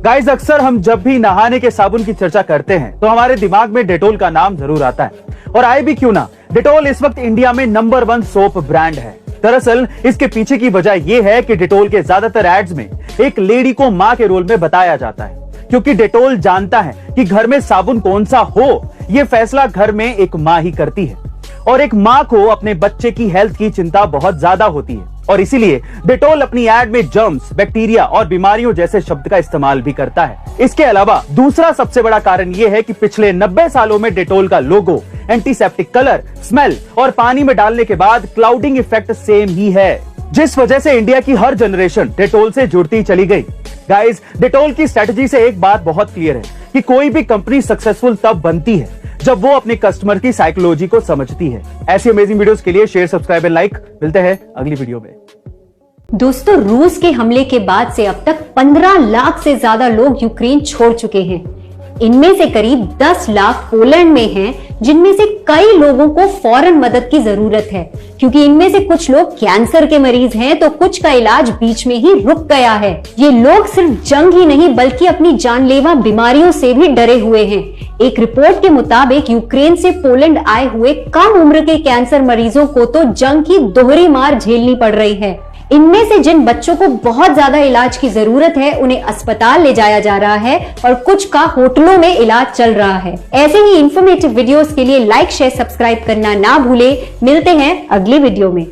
Guys, अक्सर हम जब भी नहाने के साबुन की चर्चा करते हैं तो हमारे दिमाग में डेटोल का नाम जरूर आता है। और आए भी क्यों ना, डेटोल इस वक्त इंडिया में नंबर 1 सोप ब्रांड है। दरअसल इसके पीछे की वजह यह है कि डेटोल के ज्यादातर एड्स में एक लेडी को मां के रोल में बताया जाता है, क्योंकि डेटोल जानता है कि घर में साबुन कौन सा हो, यह फैसला घर में एक मां ही करती है। और एक मां को अपने बच्चे की हेल्थ की चिंता बहुत ज्यादा होती है और इसीलिए डेटोल अपनी एड में जर्म्स, बैक्टीरिया और बीमारियों जैसे शब्द का इस्तेमाल भी करता है। इसके अलावा दूसरा सबसे बड़ा कारण यह है कि पिछले 90 सालों में डेटोल का लोगो, एंटीसेप्टिक कलर, स्मेल और पानी में डालने के बाद क्लाउडिंग इफेक्ट सेम ही है, जिस वजह से इंडिया की हर जनरेशन डेटोल से जुड़ती चली गई। गाइस, डेटोल की स्ट्रेटजी से एक बात बहुत क्लियर है कि कोई भी कंपनी सक्सेसफुल तब बनती है जब वो अपने कस्टमर की साइकोलॉजी को समझती है। ऐसी अमेजिंग वीडियोस के लिए शेयर, सब्सक्राइब एंड लाइक। मिलते हैं अगली वीडियो में। दोस्तों, रूस के हमले के बाद से अब तक 15 लाख से ज्यादा लोग यूक्रेन छोड़ चुके हैं। इनमें से करीब 10 लाख पोलैंड में हैं, जिनमें से कई लोगों को फौरन मदद की जरूरत है, क्योंकि इनमें से कुछ लोग कैंसर के मरीज हैं तो कुछ का इलाज बीच में ही रुक गया है। ये लोग सिर्फ जंग ही नहीं बल्कि अपनी जानलेवा बीमारियों से भी डरे हुए हैं। एक रिपोर्ट के मुताबिक यूक्रेन से पोलैंड आए हुए कम उम्र के कैंसर मरीजों को तो जंग की दोहरी मार झेलनी पड़ रही है। इनमें से जिन बच्चों को बहुत ज्यादा इलाज की जरूरत है उन्हें अस्पताल ले जाया जा रहा है और कुछ का होटलों में इलाज चल रहा है। ऐसे ही इंफॉर्मेटिव वीडियोस के लिए लाइक, शेयर, सब्सक्राइब करना ना भूले। मिलते हैं अगली वीडियो में।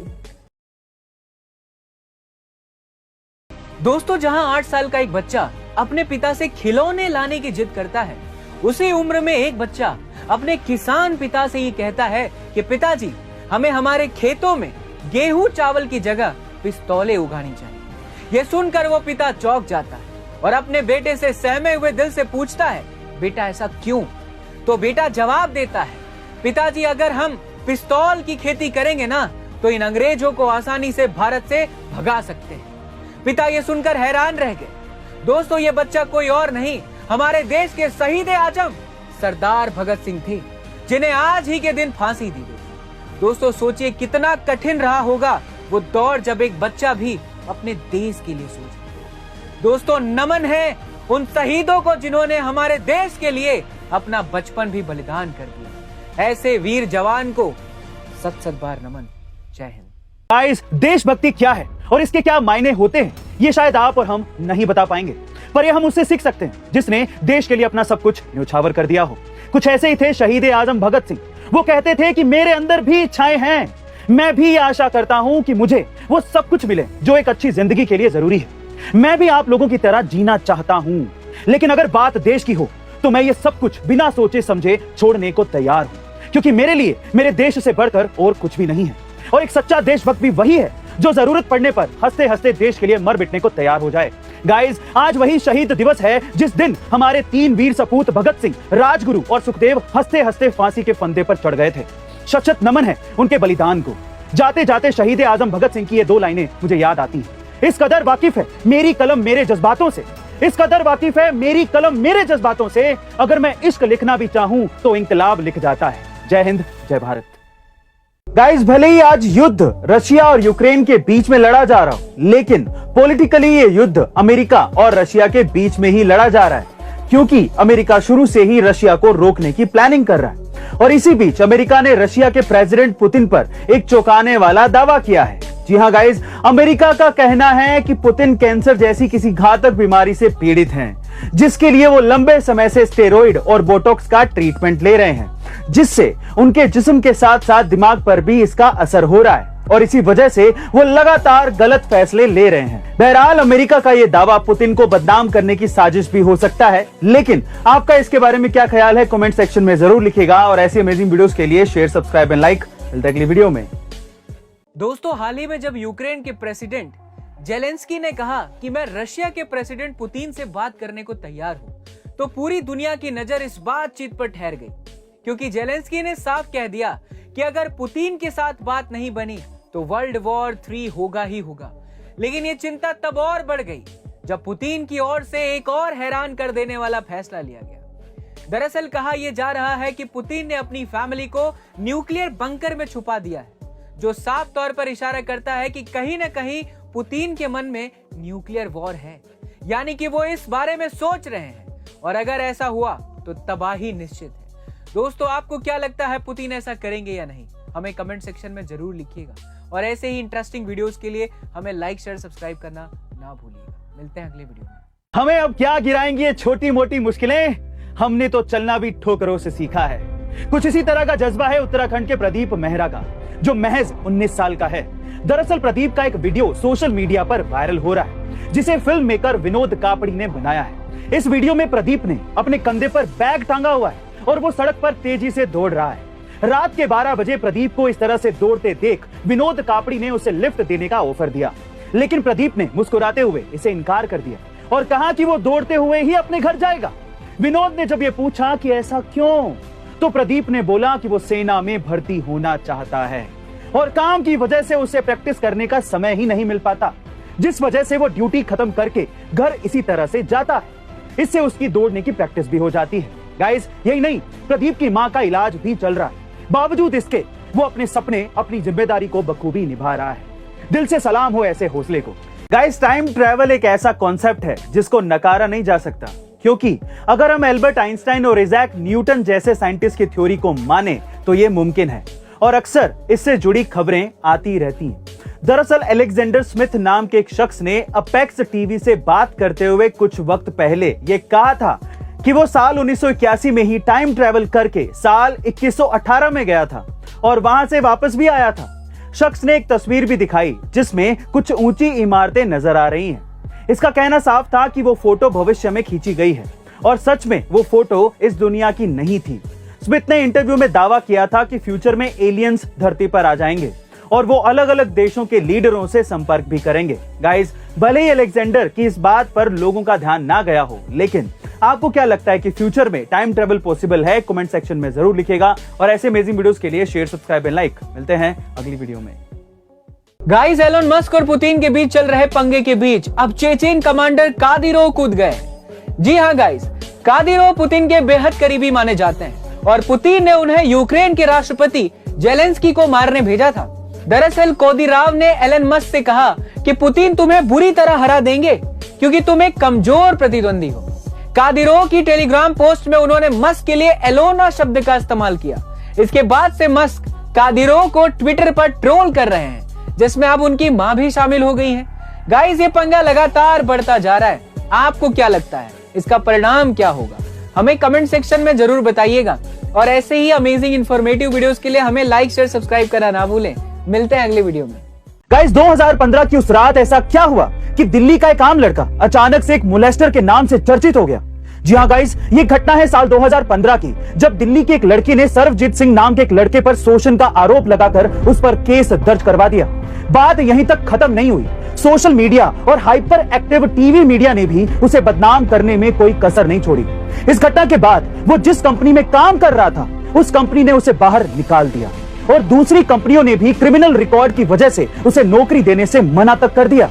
दोस्तों, जहां 8 साल का एक बच्चा अपने पिता से खिलौने लाने की जिद करता है, उसी उम्र में एक बच्चा अपने किसान पिता से ये कहता है कि पिताजी, हमें हमारे खेतों में गेहूं चावल की जगह पिस्तौलें उगानी चाहिए। ये सुनकर वो पिता चौंक जाता है और अपने बेटे से सहमे हुए दिल से पूछता है, बेटा ऐसा क्यों? तो बेटा जवाब देता है, पिताजी, अगर हम पिस्तौल की खेती करेंगे ना तो इन अंग्रेजों को आसानी से भारत से भगा सकते हैं। पिता ये सुनकर हैरान रह गए। दोस्तों, ये बच्चा कोई और नहीं, हमारे देश के शहीद-ए-आजम सरदार भगत सिंह थे, जिन्हें आज ही के दिन फांसी दी गई। दोस्तों, सोचिए कितना कठिन रहा होगा वो दौर जब एक बच्चा भी अपने देश के लिए सोचे। दोस्तों, नमन है उन शहीदों को जिन्होंने हमारे देश के लिए अपना बचपन भी बलिदान कर दिया। ऐसे वीर जवान को सत बार नमन। जय हिंद। गाइस, देशभक्ति क्या है और इसके क्या मायने होते हैं, ये शायद आप और हम नहीं बता पाएंगे, पर ये हम उससे सीख सकते हैं जिसने देश के लिए अपना सब कुछ न्योछावर कर दिया हो। कुछ ऐसे ही थे शहीद-ए-आजम भगत सिंह। वो कहते थे कि मेरे अंदर भी इच्छाएं हैं, मैं भी आशा करता हूं कि मुझे वो सब कुछ मिले जो एक अच्छी जिंदगी के लिए जरूरी है। मैं भी आप लोगों की तरह जीना चाहता हूं, लेकिन अगर बात देश की हो तो मैं ये सब कुछ बिना सोचे समझे छोड़ने को तैयार हूं, क्योंकि मेरे लिए मेरे देश से बढ़कर और कुछ भी नहीं है। और एक सच्चा देशभक्त भी वही है जो जरूरत पड़ने पर हंसते हंसते देश के लिए मर मिटने को तैयार हो जाए। गाइस, आज वही शहीद दिवस है जिस दिन हमारे 3 वीर सपूत भगत सिंह, राजगुरु और सुखदेव हंसते हंसते फांसी के फंदे पर चढ़ गए थे। शत नमन है उनके बलिदान को। जाते जाते शहीद-ए-आजम भगत सिंह की ये 2 लाइनें मुझे याद आती हैं। इस कदर वाकिफ है मेरी कलम मेरे जज्बातों से, इस कदर वाकिफ है मेरी कलम मेरे जज्बातों से, अगर मैं इश्क लिखना भी चाहूं तो इंकलाब लिख जाता है। जय हिंद, जय भारत। गाइस, भले ही आज युद्ध रशिया और यूक्रेन के बीच में लड़ा जा रहा हो, लेकिन पॉलिटिकली ये युद्ध अमेरिका और रशिया के बीच में ही लड़ा जा रहा है, क्योंकि अमेरिका शुरू से ही रशिया को रोकने की प्लानिंग कर रहा है। और इसी बीच अमेरिका ने रशिया के प्रेसिडेंट पुतिन पर एक चौंकाने वाला दावा किया है। जी हाँ गाइस, अमेरिका का कहना है कि पुतिन कैंसर जैसी किसी घातक बीमारी से पीड़ित हैं, जिसके लिए वो लंबे समय से स्टेरॉइड और बोटॉक्स का ट्रीटमेंट ले रहे हैं, जिससे उनके जिस्म के साथ साथ दिमाग पर भी इसका असर हो रहा है और इसी वजह से वो लगातार गलत फैसले ले रहे हैं। बहरहाल, अमेरिका का ये दावा पुतिन को बदनाम करने की साजिश भी हो सकता है, लेकिन आपका इसके बारे में क्या ख्याल है कमेंट सेक्शन में जरूर लिखिएगा। और ऐसी अमेजिंग वीडियोस के लिए शेयर, सब्सक्राइब एंड लाइक। मिलते हैं अगली वीडियो में। दोस्तों, हाल ही में जब यूक्रेन के प्रेसिडेंट जेलेंस्की ने कहा कि मैं रशिया के प्रेसिडेंट पुतिन से बात करने को तैयार हूं, तो पूरी दुनिया की नजर इस बातचीत पर ठहर गई, क्योंकि जेलेंस्की ने साफ कह दिया कि अगर पुतिन के साथ बात नहीं बनी तो वर्ल्ड वॉर 3 होगा ही होगा। लेकिन ये चिंता तब और बढ़ गई जब पुतिन की ओर से एक और हैरान कर देने वाला फैसला लिया गया। दरअसल कहा यह जा रहा है कि पुतिन ने अपनी फैमिली को न्यूक्लियर बंकर में छुपा दिया है, जो साफ तौर पर इशारा करता है कि कहीं न कहीं पुतिन के मन में न्यूक्लियर वॉर है। यानी कि वो इस बारे में सोच रहे हैं, और अगर ऐसा हुआ तो तबाही निश्चित है। दोस्तों, आपको क्या लगता है, पुतिन ऐसा करेंगे या नहीं? हमें कमेंट सेक्शन में जरूर लिखिएगा, और ऐसे ही इंटरेस्टिंग वीडियोस के लिए हमें लाइक शेयर सब्सक्राइब करना ना भूलिएगा। मिलते हैं अगले वीडियो में। हमें अब क्या गिराएंगी ये छोटी मोटी मुश्किलें, हमने तो चलना भी ठोकरों से सीखा है। कुछ इसी तरह का जज्बा है उत्तराखंड के प्रदीप मेहरा का, जो महज 19 साल का है। दरअसल प्रदीप का एक वीडियो सोशल मीडिया पर वायरल हो रहा है, जिसे फिल्म मेकर विनोद कापड़ी ने बनाया है। इस वीडियो में प्रदीप ने अपने कंधे पर बैग टांगा हुआ है और वो सड़क पर तेजी से दौड़ रहा है। रात के 12 बजे प्रदीप को इस तरह से दौड़ते देख विनोद कापड़ी ने उसे लिफ्ट देने का ऑफर दिया, लेकिन प्रदीप ने मुस्कुराते हुए इसे इनकार कर दिया और कहा कि वो दौड़ते हुए ही अपने घर जाएगा। विनोद ने जब ये पूछा कि ऐसा क्यों, तो प्रदीप ने बोला कि वो सेना में भर्ती होना चाहता है और काम की वजह से उसे प्रैक्टिस करने का समय ही नहीं मिल पाता, जिस वजह से वो ड्यूटी खत्म करके घर इसी तरह से जाता है। इससे उसकी दौड़ने की प्रैक्टिस भी हो जाती है। गाइस, यही नहीं, प्रदीप की मां का इलाज भी चल रहा है। बावजूद इसके वो अपने सपने, अपनी जिम्मेदारी को बखूबी निभा रहा है। दिल से सलाम हो ऐसे हौसले को। गाइस, टाइम ट्रैवल एक ऐसा कॉन्सेप्ट है जिसको नकारा नहीं जा सकता, क्योंकि अगर हम एल्बर्ट आइंस्टाइन और इजैक न्यूटन जैसे साइंटिस्ट की थ्योरी को माने तो ये मुमकिन है, और अक्सर इससे जुड़ी खबरें आती रहती हैं। दरअसल एलेक्जेंडर स्मिथ नाम के एक शख्स ने अपेक्स टीवी से बात करते हुए कुछ वक्त पहले ये कहा था कि वो साल 1981 में ही टाइम ट्रैवल करके साल 2118 में गया था और वहां से वापस भी आया था। शख्स ने एक तस्वीर भी दिखाई जिसमें कुछ ऊंची इमारतें नजर आ रही हैं। इसका कहना साफ था कि वो फोटो भविष्य में खींची गई है, और सच में वो फोटो इस दुनिया की नहीं थी। स्मिथ ने इंटरव्यू में दावा किया था कि फ्यूचर में एलियंस धरती पर आ जाएंगे और वो अलग अलग देशों के लीडरों से संपर्क भी करेंगे। गाइस, भले ही अलेक्जेंडर की इस बात पर लोगों का ध्यान ना गया हो, लेकिन आपको क्या लगता है कि फ्यूचर में टाइम ट्रेवल पॉसिबल है? कमेंट सेक्शन में जरूर लिखिएगा, और ऐसे अमेजिंग वीडियोस के लिए शेयर, सब्सक्राइब एंड लाइक। मिलते हैं अगली वीडियो में। गाइस, एलोन मस्क और पुतिन के बीच चल रहे पंगे के बीच अब चेचेन कमांडर कादिरोव कूद गए। जी हाँ गाइस, कादिरोव पुतिन के बेहद करीबी माने जाते हैं और पुतिन ने उन्हें यूक्रेन के राष्ट्रपति जेलेंस्की को मारने भेजा था। दरअसल कादिरोव ने एलन मस्क से कहा कि पुतिन तुम्हें बुरी तरह हरा देंगे क्योंकि तुम एक कमजोर प्रतिद्वंदी हो। कादिरोव की टेलीग्राम पोस्ट में उन्होंने मस्क के लिए एलोना शब्द का इस्तेमाल किया। इसके बाद से मस्क कादिरोव को ट्विटर पर ट्रोल कर रहे हैं, जिसमें अब उनकी मां भी शामिल हो गई है। गाइस, ये पंगा लगातार बढ़ता जा रहा है। आपको क्या लगता है, इसका परिणाम क्या होगा? हमें कमेंट सेक्शन में जरूर बताइएगा, और ऐसे ही अमेजिंग इंफॉर्मेटिव वीडियोस के लिए हमें लाइक शेयर सब्सक्राइब करना ना भूलें। मिलते हैं अगले वीडियो में। गाइस, 2015 की उस रात ऐसा क्या हुआ कि दिल्ली का एक आम लड़का अचानक से एक मोलेस्टर के नाम से चर्चित हो गया? जी हाँ गाइस, ये घटना है साल 2015 की, जब दिल्ली की एक लड़की ने सर्वजीत सिंह नाम के एक लड़के पर शोषण का आरोप लगाकर उस पर केस दर्ज करवा दिया। बात यहीं तक खत्म नहीं हुई। सोशल मीडिया और हाइपर एक्टिव टीवी मीडिया ने भी उसे बदनाम करने में कोई कसर नहीं छोड़ी। इस घटना के बाद वो जिस कंपनी में काम कर रहा था, उस कंपनी ने उसे बाहर निकाल दिया, और दूसरी कंपनियों ने भी क्रिमिनल रिकॉर्ड की वजह से उसे नौकरी देने से मना तक कर दिया।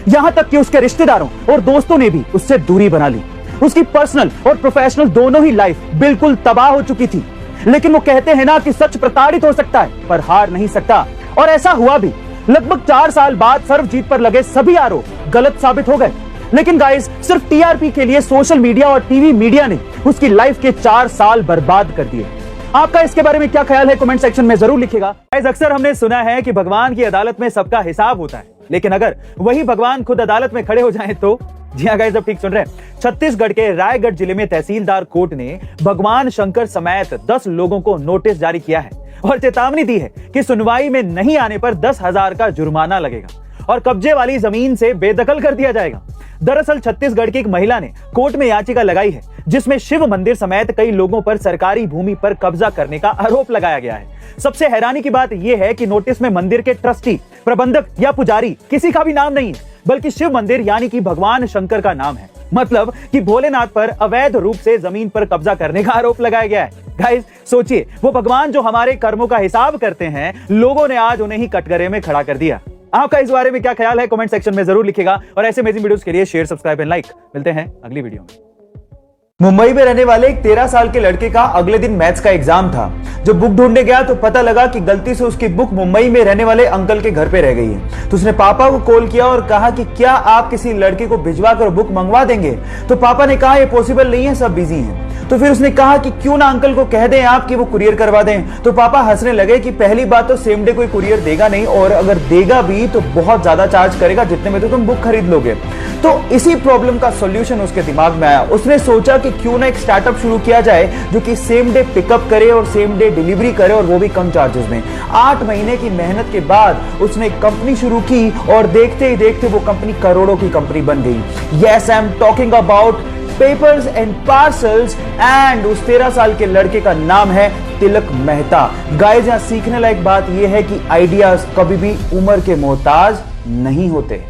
यहां तक कि उसके रिश्तेदारों और दोस्तों ने भी उससे दूरी बना ली। उसकी पर्सनल और प्रोफेशनल दोनों ही लाइफ बिल्कुल तबाह हो चुकी थी। लेकिन वो कहते हैं ना कि सच प्रताड़ित हो सकता है पर हार नहीं सकता, और ऐसा हुआ भी। लगभग 4 साल बाद सर्वजीत पर लगे सभी आरोप गलत साबित हो गए। लेकिन गाइस, सिर्फ टीआरपी के लिए सोशल मीडिया और टीवी मीडिया ने उसकी लाइफ के 4 साल बर्बाद कर दिए। आपका इसके बारे में क्या ख्याल है? कमेंट सेक्शन में जरूर लिखिएगा। गाइस, अक्सर हमने सुना है कि भगवान की अदालत में सबका हिसाब होता है, लेकिन अगर वही भगवान खुद अदालत में खड़े हो जाएं तो? जी हाँ गाइस, अब ठीक सुन रहे हैं। छत्तीसगढ़ के रायगढ़ जिले में तहसीलदार कोर्ट ने भगवान शंकर समेत 10 लोगों को नोटिस जारी किया है और चेतावनी दी है कि सुनवाई में नहीं आने पर 10,000 का जुर्माना लगेगा और कब्जे वाली जमीन से बेदखल कर दिया जाएगा। दरअसल छत्तीसगढ़ की एक महिला ने कोर्ट में याचिका लगाई है, जिसमें शिव मंदिर समेत कई लोगों पर सरकारी भूमि पर कब्जा करने का आरोप लगाया गया है। सबसे हैरानी की बात यह है कि नोटिस में मंदिर के ट्रस्टी, प्रबंधक या पुजारी किसी का भी नाम नहीं है, बल्कि शिव मंदिर यानी कि भगवान शंकर का नाम है। मतलब कि भोलेनाथ पर अवैध रूप से जमीन पर कब्जा करने का आरोप लगाया गया है। गाइस, सोचिए, वो भगवान जो हमारे कर्मों का हिसाब करते हैं, लोगों ने आज उन्हें ही कटघरे में खड़ा कर दिया। आपका इस बारे में क्या ख्याल है? कमेंट सेक्शन में जरूर लिखिएगा, और ऐसे अमेजिंग वीडियोस के लिए शेयर, सब्सक्राइब एंड लाइक। मिलते हैं अगली वीडियो में। मुंबई में रहने वाले एक 13 साल के लड़के का अगले दिन मैथ्स का एग्जाम था। जब बुक ढूंढने गया तो पता लगा कि गलती से उसकी बुक मुंबई में रहने वाले अंकल के घर पे रह गई है। तो उसने पापा को कॉल किया और कहा कि क्या आप किसी लड़के को भिजवा कर बुक मंगवा देंगे। तो पापा ने कहा ये पॉसिबल नहीं है, सब बिजी हैं। तो फिर उसने कहा कि क्यों ना अंकल को कह दें आप कि वो कुरियर करवा दें। तो पापा हंसने लगे कि पहली बात तो सेम डे कोई कुरियर देगा नहीं, और अगर देगा भी तो बहुत ज्यादा चार्ज करेगा जितने में तो तुम बुक खरीद लोगे। तो इसी प्रॉब्लम का सॉल्यूशन उसके दिमाग में आया। उसने सोचा कि क्यों ना एक स्टार्टअप शुरू किया जाए जो कि सेम डे पिकअप करे और सेम डे डिलीवरी करे, और वो भी कम चार्जेस में। 8 महीने की मेहनत के बाद उसने एक कंपनी शुरू की और देखते ही देखते वो कंपनी करोड़ों की कंपनी बन गई। Yes, I am talking about papers and parcels, and उस 13 साल के लड़के का नाम है तिलक मेहता। गाइस, यहां सीखने लायक बात यह है कि आइडियाज कभी भी उम्र के मोहताज नहीं होते।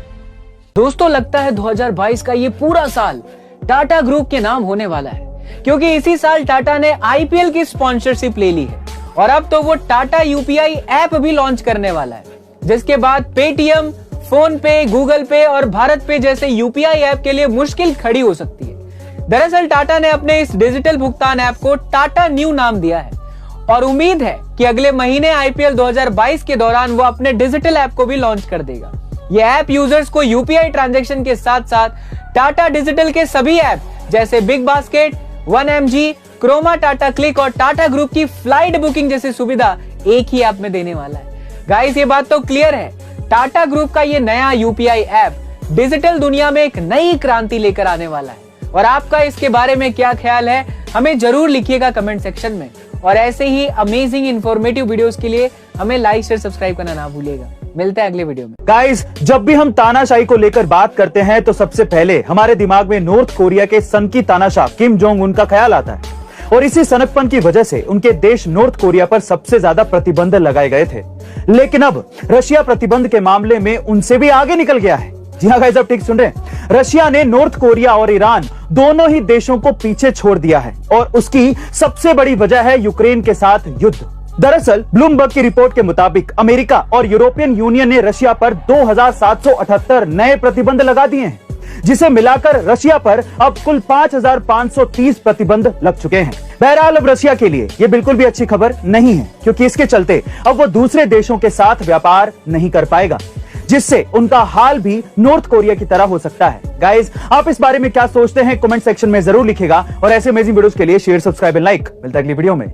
दोस्तों, लगता है 2022 का ये पूरा साल टाटा ग्रुप के नाम होने वाला है, क्योंकि इसी साल टाटा ने आईपीएल की स्पॉन्सरशिप ले ली है और अब तो वो टाटा यूपीआई ऐप भी लॉन्च करने वाला है, जिसके बाद पेटीएम, फोन पे, गूगल पे और भारत पे जैसे यूपीआई ऐप के लिए मुश्किल खड़ी हो सकती है। दरअसल टाटा ने अपने इस डिजिटल भुगतान ऐप को टाटा न्यू नाम दिया है और उम्मीद है कि अगले महीने आईपीएल 2022 के दौरान वो अपने डिजिटल ऐप को भी लॉन्च कर देगा। ये ऐप यूजर्स को यूपीआई ट्रांजैक्शन के साथ साथ टाटा डिजिटल के सभी ऐप जैसे big basket, 1mg, Croma, Tata cliq और टाटा ग्रुप की फ्लाइट बुकिंग जैसी सुविधा एक ही ऐप में देने वाला है। गाइस, ये बात तो क्लियर है, टाटा ग्रुप का ये नया यूपीआई ऐप डिजिटल दुनिया में एक नई क्रांति लेकर आने वाला है। और आपका इसके बारे में क्या ख्याल है, हमें जरूर लिखिएगा कमेंट सेक्शन में। और ऐसे ही अमेजिंग इंफॉर्मेटिव वीडियोस के लिए हमें लाइक, शेयर, सब्सक्राइब करना ना भूलिएगा। मिलते हैं अगले वीडियो में। गाइस, जब भी हम तानाशाही को लेकर बात करते हैं तो सबसे पहले हमारे दिमाग में नॉर्थ कोरिया के सन की तानाशाह किम जोंग उन का ख्याल आता है, और इसी सनकपन की वजह से उनके देश नॉर्थ कोरिया पर सबसे ज्यादा प्रतिबंध लगाए गए थे। लेकिन अब रशिया प्रतिबंध के मामले में उनसे भी आगे निकल गया है। जी हाँ गाइस, आप ठीक सुन रहे हैं। रशिया ने नॉर्थ कोरिया और ईरान दोनों ही देशों को पीछे छोड़ दिया है, और उसकी सबसे बड़ी वजह है यूक्रेन के साथ युद्ध। दरअसल ब्लूमबर्ग की रिपोर्ट के मुताबिक अमेरिका और यूरोपियन यूनियन ने रशिया पर 2778 नए प्रतिबंध लगा दिए हैं, जिसे मिलाकर रशिया पर अब कुल 5530 प्रतिबंध लग चुके हैं। बहरहाल अब रशिया के लिए ये बिल्कुल भी अच्छी खबर नहीं है, क्योंकि इसके चलते अब वो दूसरे देशों के साथ व्यापार नहीं कर पाएगा, जिससे उनका हाल भी नॉर्थ कोरिया की तरह हो सकता है। गाइस, आप इस बारे में क्या सोचते हैं कमेंट सेक्शन में जरूर लिखिएगा, और ऐसे अमेजिंग वीडियोस के लिए शेयर, सब्सक्राइब एंड लाइक। मिलता है अगली वीडियो में।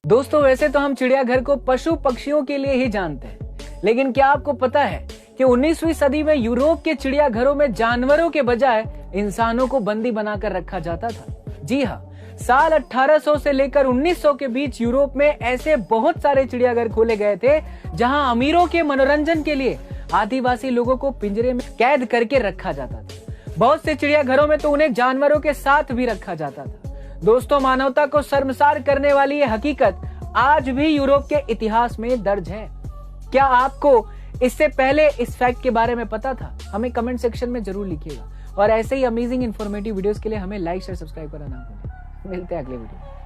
दोस्तों, वैसे तो हम चिड़ियाघर को पशु पक्षियों के लिए ही जानते हैं, लेकिन क्या आपको पता है कि 19वीं सदी में यूरोप के चिड़ियाघरों में जानवरों के बजाय इंसानों को बंदी बनाकर रखा जाता था। जी हाँ, साल 1800 से लेकर 1900 के बीच यूरोप में ऐसे बहुत सारे चिड़ियाघर खोले गए थे जहां अमीरों के मनोरंजन के लिए आदिवासी लोगों को पिंजरे में कैद करके रखा जाता था। बहुत से चिड़ियाघरों में तो उन्हें जानवरों के साथ भी रखा जाता था। दोस्तों, मानवता को शर्मसार करने वाली यह हकीकत आज भी यूरोप के इतिहास में दर्ज है। क्या आपको इससे पहले इस फैक्ट के बारे में पता था? हमें कमेंट सेक्शन में जरूर लिखिएगा, और ऐसे ही अमेजिंग इंफॉर्मेटिव वीडियोस के लिए हमें लाइक, शेयर, सब्सक्राइब करना ना भूलें। मिलते हैं अगले वीडियो में।